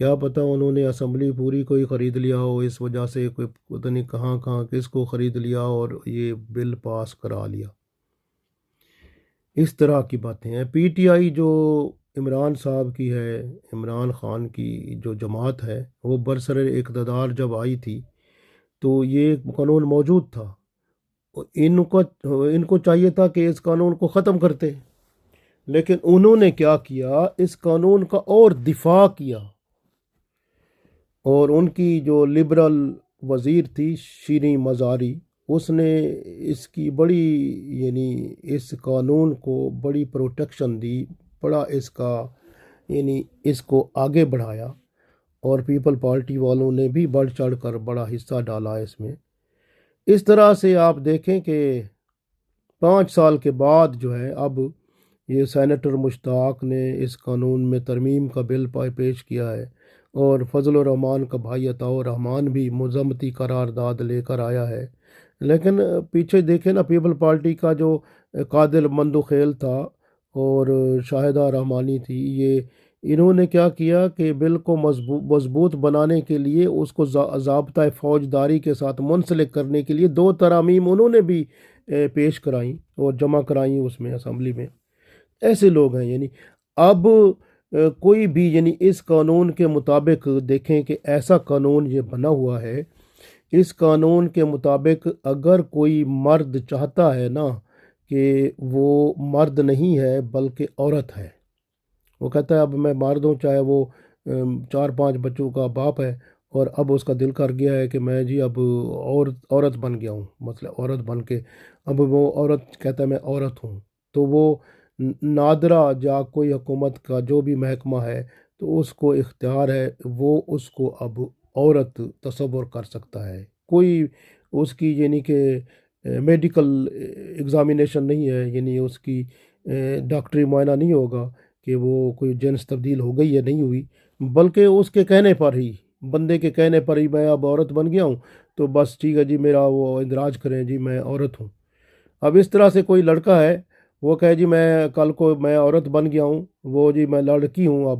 کیا پتہ انہوں نے اسمبلی پوری کوئی خرید لیا ہو، اس وجہ سے کوئی پتہ نہیں کہاں کہاں کس کو خرید لیا اور یہ بل پاس کرا لیا۔ اس طرح کی باتیں ہیں۔ پی ٹی آئی جو عمران صاحب کی ہے، عمران خان کی جو جماعت ہے، وہ برسر اقتدار جب آئی تھی تو یہ قانون موجود تھا، ان کو چاہیے تھا کہ اس قانون کو ختم کرتے، لیکن انہوں نے کیا کیا، اس قانون کا اور دفاع کیا، اور ان کی جو لبرل وزیر تھی شیریں مزاری، اس نے اس کی بڑی یعنی اس قانون کو بڑی پروٹیکشن دی، بڑا اس کا یعنی اس کو آگے بڑھایا، اور پیپل پارٹی والوں نے بھی بڑھ چڑھ کر بڑا حصہ ڈالا اس میں۔ اس طرح سے آپ دیکھیں کہ 5 سال کے بعد جو ہے اب یہ سینیٹر مشتاق نے اس قانون میں ترمیم کا بل پیش کیا ہے، اور فضل الرحمان کا بھائی عطاء الرحمان بھی مذمتی قرارداد لے کر آیا ہے۔ لیکن پیچھے دیکھیں نا، پیپل پارٹی کا جو قادر مندوخیل تھا اور شاہدہ رحمانی تھی، یہ انہوں نے کیا کیا کہ بل کو مضبوط بنانے کے لیے اس کو ضابطۂ فوجداری کے ساتھ منسلک کرنے کے لیے 2 ترامیم انہوں نے بھی پیش کرائیں اور جمع کرائیں اس میں اسمبلی میں۔ ایسے لوگ ہیں، یعنی اب کوئی بھی یعنی اس قانون کے مطابق دیکھیں کہ ایسا قانون یہ بنا ہوا ہے، اس قانون کے مطابق اگر کوئی مرد چاہتا ہے نا کہ وہ مرد نہیں ہے بلکہ عورت ہے، وہ کہتا ہے اب میں مرد ہوں، چاہے وہ 4-5 بچوں کا باپ ہے، اور اب اس کا دل کر گیا ہے کہ میں جی اب عورت بن گیا ہوں، مطلب عورت بن کے اب وہ عورت کہتا ہے میں عورت ہوں، تو وہ نادرہ یا کوئی حکومت کا جو بھی محکمہ ہے تو اس کو اختیار ہے، وہ اس کو اب عورت تصور کر سکتا ہے۔ کوئی اس کی یعنی کہ میڈیکل ایگزامینیشن نہیں ہے، یعنی اس کی ڈاکٹری معائنہ نہیں ہوگا کہ وہ کوئی جنس تبدیل ہو گئی یا نہیں ہوئی، بلکہ اس کے کہنے پر ہی، بندے کے کہنے پر ہی میں اب عورت بن گیا ہوں، تو بس ٹھیک ہے جی میرا وہ اندراج کریں جی میں عورت ہوں۔ اب اس طرح سے کوئی لڑکا ہے، وہ کہے جی میں کل کو میں عورت بن گیا ہوں، وہ جی میں لڑکی ہوں،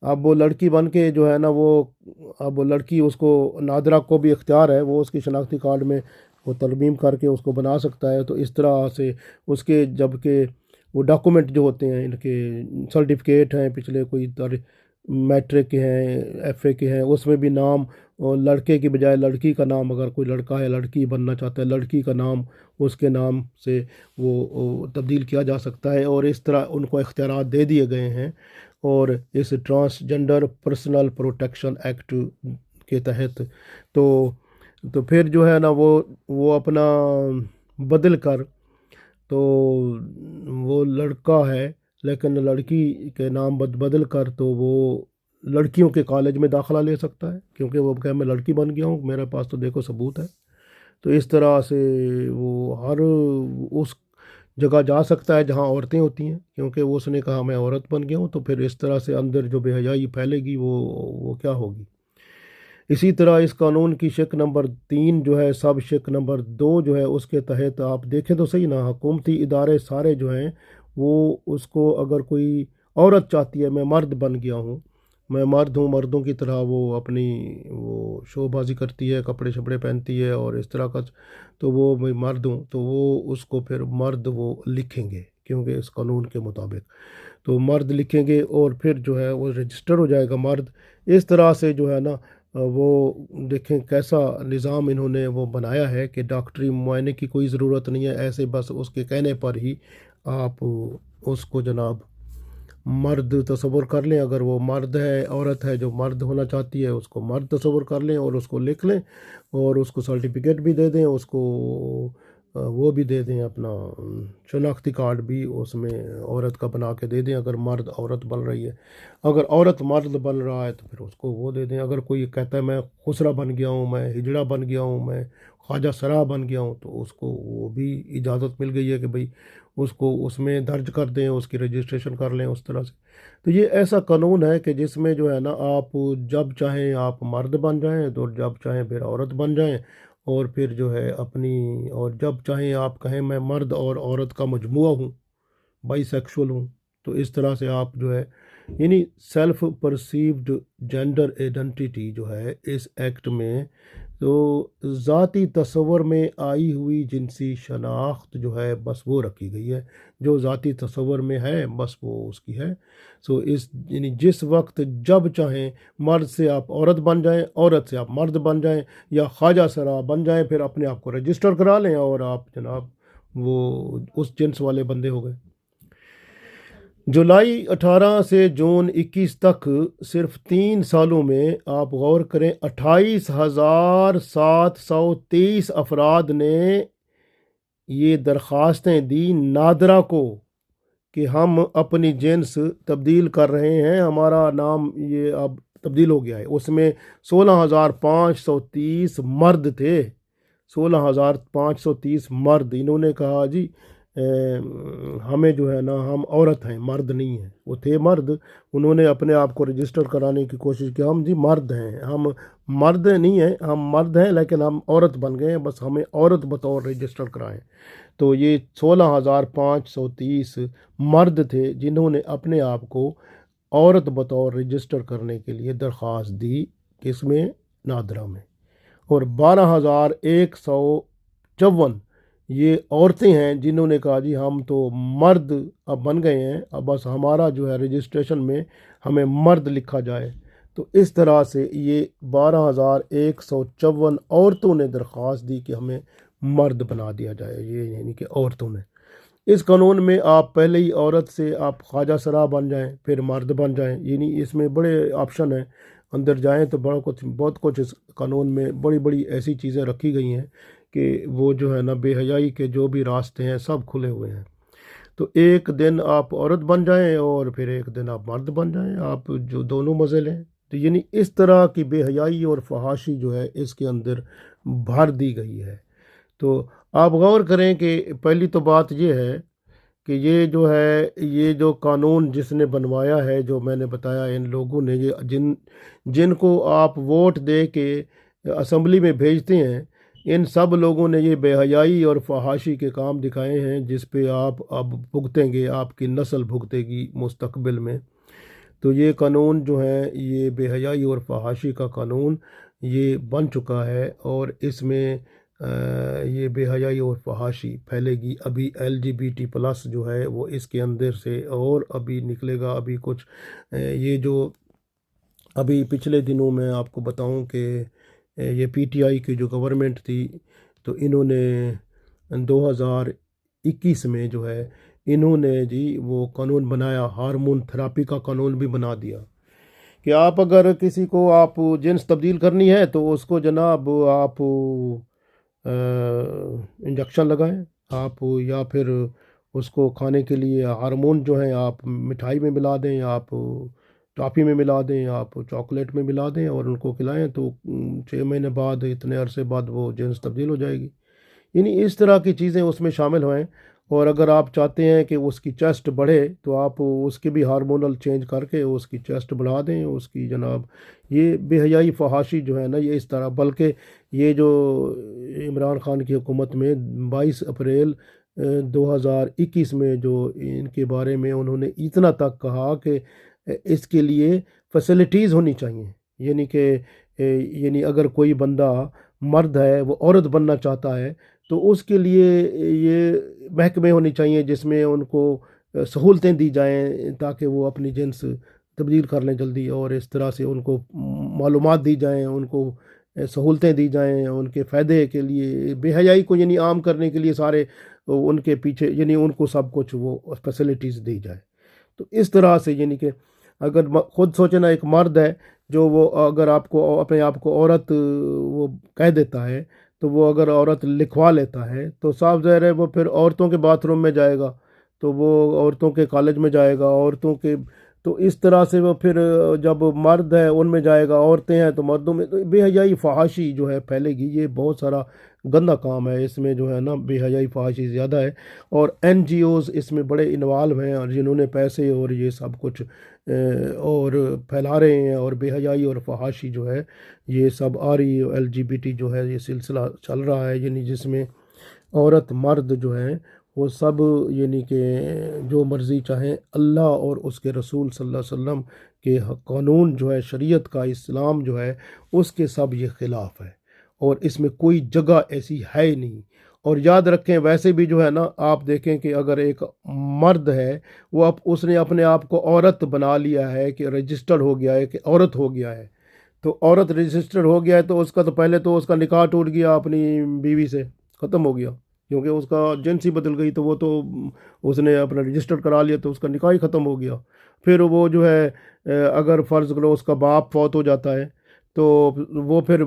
اب وہ لڑکی بن کے جو ہے نا اب وہ لڑکی، اس کو نادرہ کو بھی اختیار ہے، وہ اس کی شناختی کارڈ میں وہ ترمیم کر کے اس کو بنا سکتا ہے۔ تو اس طرح سے اس کے جب کہ وہ ڈاکومنٹ جو ہوتے ہیں، ان کے سرٹیفکیٹ ہیں پچھلے کوئی میٹرک کے ہیں، ایف اے کے ہیں، اس میں بھی نام، اور لڑکے کی بجائے لڑکی کا نام، اگر کوئی لڑکا ہے لڑکی بننا چاہتا ہے، لڑکی کا نام اس کے نام سے وہ تبدیل کیا جا سکتا ہے، اور اس طرح ان کو اختیارات دے دیے گئے ہیں۔ اور اس ٹرانسجنڈر پرسنل پروٹیکشن ایکٹ کے تحت تو پھر جو ہے نا وہ اپنا بدل کر، تو وہ لڑکا ہے لیکن لڑکی کے نام بدل کر تو وہ لڑکیوں کے کالج میں داخلہ لے سکتا ہے، کیونکہ وہ کہ میں لڑکی بن گیا ہوں، میرے پاس تو دیکھو ثبوت ہے۔ تو اس طرح سے وہ ہر اس جگہ جا سکتا ہے جہاں عورتیں ہوتی ہیں، کیونکہ وہ اس نے کہا میں عورت بن گیا ہوں، تو پھر اس طرح سے اندر جو بے حیائی پھیلے گی وہ کیا ہوگی۔ اسی طرح اس قانون کی شق نمبر 3 جو ہے، سب شق نمبر 2 جو ہے، اس کے تحت آپ دیکھیں تو صحیح نا، حکومتی ادارے سارے جو ہیں وہ اس کو، اگر کوئی عورت چاہتی ہے میں مرد بن گیا ہوں، میں مرد ہوں، مردوں کی طرح وہ اپنی وہ شو بازی کرتی ہے، کپڑے شپڑے پہنتی ہے اور اس طرح کا، تو وہ میں مرد ہوں، تو وہ اس کو پھر مرد وہ لکھیں گے، کیونکہ اس قانون کے مطابق تو مرد لکھیں گے، اور پھر جو ہے وہ رجسٹر ہو جائے گا مرد۔ اس طرح سے جو ہے نا وہ دیکھیں کیسا نظام انہوں نے وہ بنایا ہے کہ ڈاکٹری معائنے کی کوئی ضرورت نہیں ہے، ایسے بس اس کے کہنے پر ہی آپ اس کو جناب مرد تصور کر لیں، اگر وہ مرد ہے، عورت ہے جو مرد ہونا چاہتی ہے اس کو مرد تصور کر لیں اور اس کو لکھ لیں، اور اس کو سرٹیفکیٹ بھی دے دیں، اس کو وہ بھی دے دیں، اپنا شناختی کارڈ بھی اس میں عورت کا بنا کے دے دیں، اگر مرد عورت بن رہی ہے، اگر عورت مرد بن رہا ہے تو پھر اس کو وہ دے دیں۔ اگر کوئی کہتا ہے میں خسرا بن گیا ہوں، میں ہجڑا بن گیا ہوں، میں خواجہ سرا بن گیا ہوں، تو اس کو وہ بھی اجازت مل گئی ہے کہ بھئی اس کو اس میں درج کر دیں، اس کی رجسٹریشن کر لیں اس طرح سے۔ تو یہ ایسا قانون ہے کہ جس میں جو ہے نا آپ جب چاہیں آپ مرد بن جائیں، تو جب چاہیں پھر عورت بن جائیں، اور پھر جو ہے اپنی، اور جب چاہیں آپ کہیں میں مرد اور عورت کا مجموعہ ہوں، بائی سیکشول ہوں، تو اس طرح سے آپ جو ہے یعنی سیلف پرسیوڈ جینڈر ایڈنٹیٹی جو ہے اس ایکٹ میں، تو ذاتی تصور میں آئی ہوئی جنسی شناخت جو ہے بس وہ رکھی گئی ہے، جو ذاتی تصور میں ہے بس وہ اس کی ہے۔ یعنی جس وقت جب چاہیں مرد سے آپ عورت بن جائیں، عورت سے آپ مرد بن جائیں، یا خواجہ سرا بن جائیں، پھر اپنے آپ کو رجسٹر کرا لیں اور آپ جناب وہ اس جنس والے بندے ہو گئے۔ جولائی 18 سے جون 21 تک صرف 3 سالوں میں آپ غور کریں 28,723 افراد نے یہ درخواستیں دی نادرا کو کہ ہم اپنی جنس تبدیل کر رہے ہیں، ہمارا نام یہ اب تبدیل ہو گیا ہے۔ اس میں 16,530 مرد تھے، 16,530 مرد۔ انہوں نے کہا جی ہمیں جو ہے نا ہم عورت ہیں، مرد نہیں ہیں۔ وہ تھے مرد، انہوں نے اپنے آپ کو رجسٹر کرانے کی کوشش کی، ہم جی مرد ہیں، ہم مرد نہیں ہیں، ہم مرد ہیں لیکن ہم عورت بن گئے ہیں، بس ہمیں عورت بطور رجسٹر کرائیں۔ تو یہ 16,530 مرد تھے جنہوں نے اپنے آپ کو عورت بطور رجسٹر کرنے کے لیے درخواست دی، کس میں؟ نادرا میں۔ اور 12,154 یہ عورتیں ہیں جنہوں نے کہا جی ہم تو مرد اب بن گئے ہیں، اب بس ہمارا جو ہے رجسٹریشن میں ہمیں مرد لکھا جائے۔ تو اس طرح سے یہ 12,154 عورتوں نے درخواست دی کہ ہمیں مرد بنا دیا جائے، یہ یعنی کہ عورتوں نے۔ اس قانون میں آپ پہلے ہی عورت سے آپ خواجہ سرا بن جائیں، پھر مرد بن جائیں، یعنی اس میں بڑے آپشن ہیں، اندر جائیں تو بہت کچھ اس قانون میں بڑی بڑی ایسی چیزیں رکھی گئی ہیں کہ وہ جو ہے نا بے حیائی کے جو بھی راستے ہیں سب کھلے ہوئے ہیں۔ تو ایک دن آپ عورت بن جائیں اور پھر ایک دن آپ مرد بن جائیں، آپ جو دونوں مزے لیں۔ تو یعنی اس طرح کی بے حیائی اور فحاشی جو ہے اس کے اندر بھر دی گئی ہے۔ تو آپ غور کریں کہ پہلی تو بات یہ ہے کہ یہ جو ہے یہ جو قانون جس نے بنوایا ہے، جو میں نے بتایا ان لوگوں نے، یہ جن کو آپ ووٹ دے کے اسمبلی میں بھیجتے ہیں، ان سب لوگوں نے یہ بے حیائی اور فحاشی کے کام دکھائے ہیں جس پہ آپ اب بھگتیں گے، آپ کی نسل بھگتے گی مستقبل میں۔ تو یہ قانون جو ہے یہ بے حیائی اور فحاشی کا قانون یہ بن چکا ہے، اور اس میں یہ بے حیائی اور فحاشی پھیلے گی۔ ابھی LGBT+ جو ہے وہ اس کے اندر سے اور ابھی نکلے گا۔ ابھی کچھ یہ جو ابھی پچھلے دنوں میں آپ کو بتاؤں کہ یہ PTI کی جو گورنمنٹ تھی، تو انہوں نے 2021 میں جو ہے انہوں نے جی وہ قانون بنایا، ہارمون تھراپی کا قانون بھی بنا دیا کہ آپ اگر کسی کو آپ جنس تبدیل کرنی ہے تو اس کو جناب آپ انجیکشن لگائیں آپ، یا پھر اس کو کھانے کے لیے ہارمون جو ہیں آپ مٹھائی میں ملا دیں، آپ ٹافی میں ملا دیں، آپ چاکلیٹ میں ملا دیں اور ان کو کھلائیں، تو 6 مہینے بعد، اتنے عرصے بعد وہ جنس تبدیل ہو جائے گی۔ یعنی اس طرح کی چیزیں اس میں شامل ہوئیں۔ اور اگر آپ چاہتے ہیں کہ اس کی چیسٹ بڑھے تو آپ اس کی بھی ہارمونل چینج کر کے اس کی چیسٹ بڑھا دیں اس کی جناب۔ یہ بے حیائی فحاشی جو ہے نا یہ اس طرح، بلکہ یہ جو عمران خان کی حکومت میں 22 اپریل 2021 میں جو ان کے بارے میں انہوں نے اتنا تک کہا کہ اس کے لیے فیسلٹیز ہونی چاہیے، یعنی کہ یعنی اگر کوئی بندہ مرد ہے وہ عورت بننا چاہتا ہے تو اس کے لیے یہ محکمے ہونے چاہیے جس میں ان کو سہولتیں دی جائیں تاکہ وہ اپنی جنس تبدیل کر لیں جلدی، اور اس طرح سے ان کو معلومات دی جائیں، ان کو سہولتیں دی جائیں ان کے فائدے کے لیے۔ بے حیائی کو یعنی عام کرنے کے لیے سارے ان کے پیچھے یعنی ان کو سب کچھ وہ فیسلٹیز دی جائے۔ تو اس طرح سے یعنی کہ اگر خود سوچیں نا، ایک مرد ہے جو وہ اگر آپ کو اپنے آپ کو عورت وہ کہہ دیتا ہے، تو وہ اگر عورت لکھوا لیتا ہے تو صاف ظاہر ہے وہ پھر عورتوں کے باتھ روم میں جائے گا، تو وہ عورتوں کے کالج میں جائے گا، عورتوں کے، تو اس طرح سے وہ پھر جب مرد ہے ان میں جائے گا، عورتیں ہیں تو مردوں میں، تو بے حیائی فحاشی جو ہے پھیلے گی۔ یہ بہت سارا گندا کام ہے، اس میں جو ہے نا بے حیائی فحاشی زیادہ ہے، اور NGOs اس میں بڑے انوالو ہیں، اور جنہوں نے پیسے اور یہ سب کچھ اور پھیلا رہے ہیں، اور بے حیائی اور فحاشی جو ہے یہ سب آ رہی LGBT جو ہے یہ سلسلہ چل رہا ہے، یعنی جس میں عورت مرد جو ہے وہ سب یعنی کہ جو مرضی چاہیں، اللہ اور اس کے رسول صلی اللہ علیہ وسلم کے قانون جو ہے، شریعت کا، اسلام جو ہے، اس کے سب یہ خلاف ہے، اور اس میں کوئی جگہ ایسی ہے ہی نہیں۔ اور یاد رکھیں، ویسے بھی جو ہے نا، آپ دیکھیں کہ اگر ایک مرد ہے، وہ اس نے اپنے آپ کو عورت بنا لیا ہے، کہ رجسٹر ہو گیا ہے کہ عورت ہو گیا ہے، تو عورت رجسٹر ہو گیا ہے تو اس کا تو پہلے تو اس کا نکاح ٹوٹ گیا اپنی بیوی سے، ختم ہو گیا، کیونکہ اس کا جنس ہی بدل گئی، تو وہ تو اس نے اپنا رجسٹر کرا لیا تو اس کا نکاح ہی ختم ہو گیا۔ پھر وہ جو ہے اگر فرض کرو اس کا باپ فوت ہو جاتا ہے، تو وہ پھر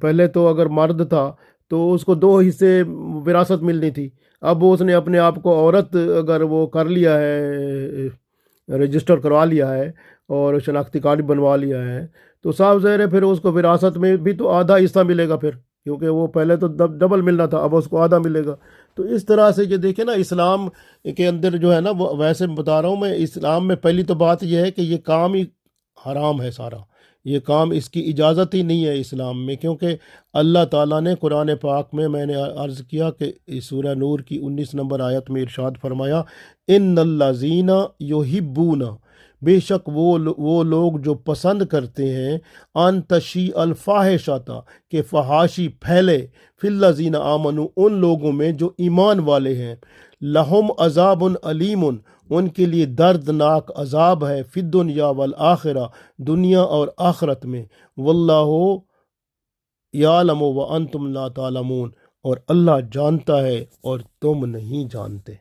پہلے تو اگر مرد تھا تو اس کو 2 حصے وراثت ملنی تھی، اب اس نے اپنے آپ کو عورت اگر وہ کر لیا ہے، رجسٹر کروا لیا ہے اور شناختی کارڈ بنوا لیا ہے، تو صاف ظاہر ہے پھر اس کو وراثت میں بھی تو آدھا حصہ ملے گا پھر، کیونکہ وہ پہلے تو ڈبل ملنا تھا، اب اس کو آدھا ملے گا۔ تو اس طرح سے یہ دیکھیں نا، اسلام کے اندر جو ہے نا، وہ ویسے بتا رہا ہوں میں، اسلام میں پہلی تو بات یہ ہے کہ یہ کام ہی حرام ہے سارا، یہ کام اس کی اجازت ہی نہیں ہے اسلام میں، کیونکہ اللہ تعالیٰ نے قرآن پاک میں نے عرض کیا کہ سورہ نور کی 19 نمبر آیت میں ارشاد فرمایا، ان الذین یحبون، بے شک وہ لوگ جو پسند کرتے ہیں، ان تشیع الفاحشۃ، کہ فحاشی پھیلے، فی الذین آمنوا، ان لوگوں میں جو ایمان والے ہیں، لہم عذاب علیم، ان کے لیے دردناک عذاب ہے، فی الدنیا والآخرہ، دنیا اور آخرت میں، واللہ یعلم وانتم لا تعلمون، اور اللہ جانتا ہے اور تم نہیں جانتے۔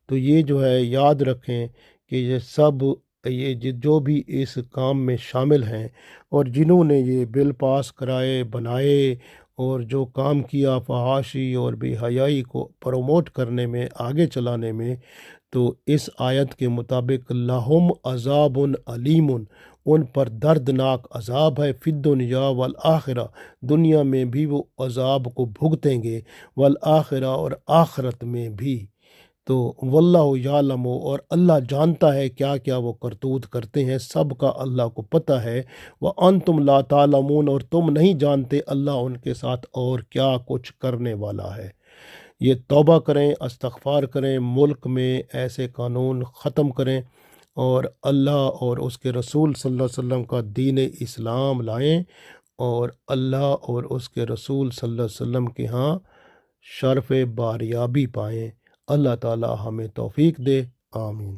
تو یہ جو ہے یاد رکھیں کہ یہ سب، یہ جو بھی اس کام میں شامل ہیں، اور جنہوں نے یہ بل پاس کرائے، بنائے، اور جو کام کیا فحاشی اور بے حیائی کو پروموٹ کرنے میں، آگے چلانے میں، تو اس آیت کے مطابق لہم عذاب علیم، ان پر دردناک عذاب ہے، فی الدنیا والآخرہ، دنیا میں بھی وہ عذاب کو بھگتیں گے، والآخرہ، اور آخرت میں بھی۔ تو واللہ یعلم، اور اللہ جانتا ہے کیا کیا وہ کرتوت کرتے ہیں، سب کا اللہ کو پتہ ہے، وَأَنْتُمْ لَا تَعْلَمُونَ، اور تم نہیں جانتے اللہ ان کے ساتھ اور کیا کچھ کرنے والا ہے۔ یہ توبہ کریں، استغفار کریں، ملک میں ایسے قانون ختم کریں، اور اللہ اور اس کے رسول صلی اللہ علیہ وسلم کا دین اسلام لائیں، اور اللہ اور اس کے رسول صلی اللہ علیہ وسلم کے ہاں شرف باریابی پائیں۔ اللہ تعالی ہمیں توفیق دے، آمین۔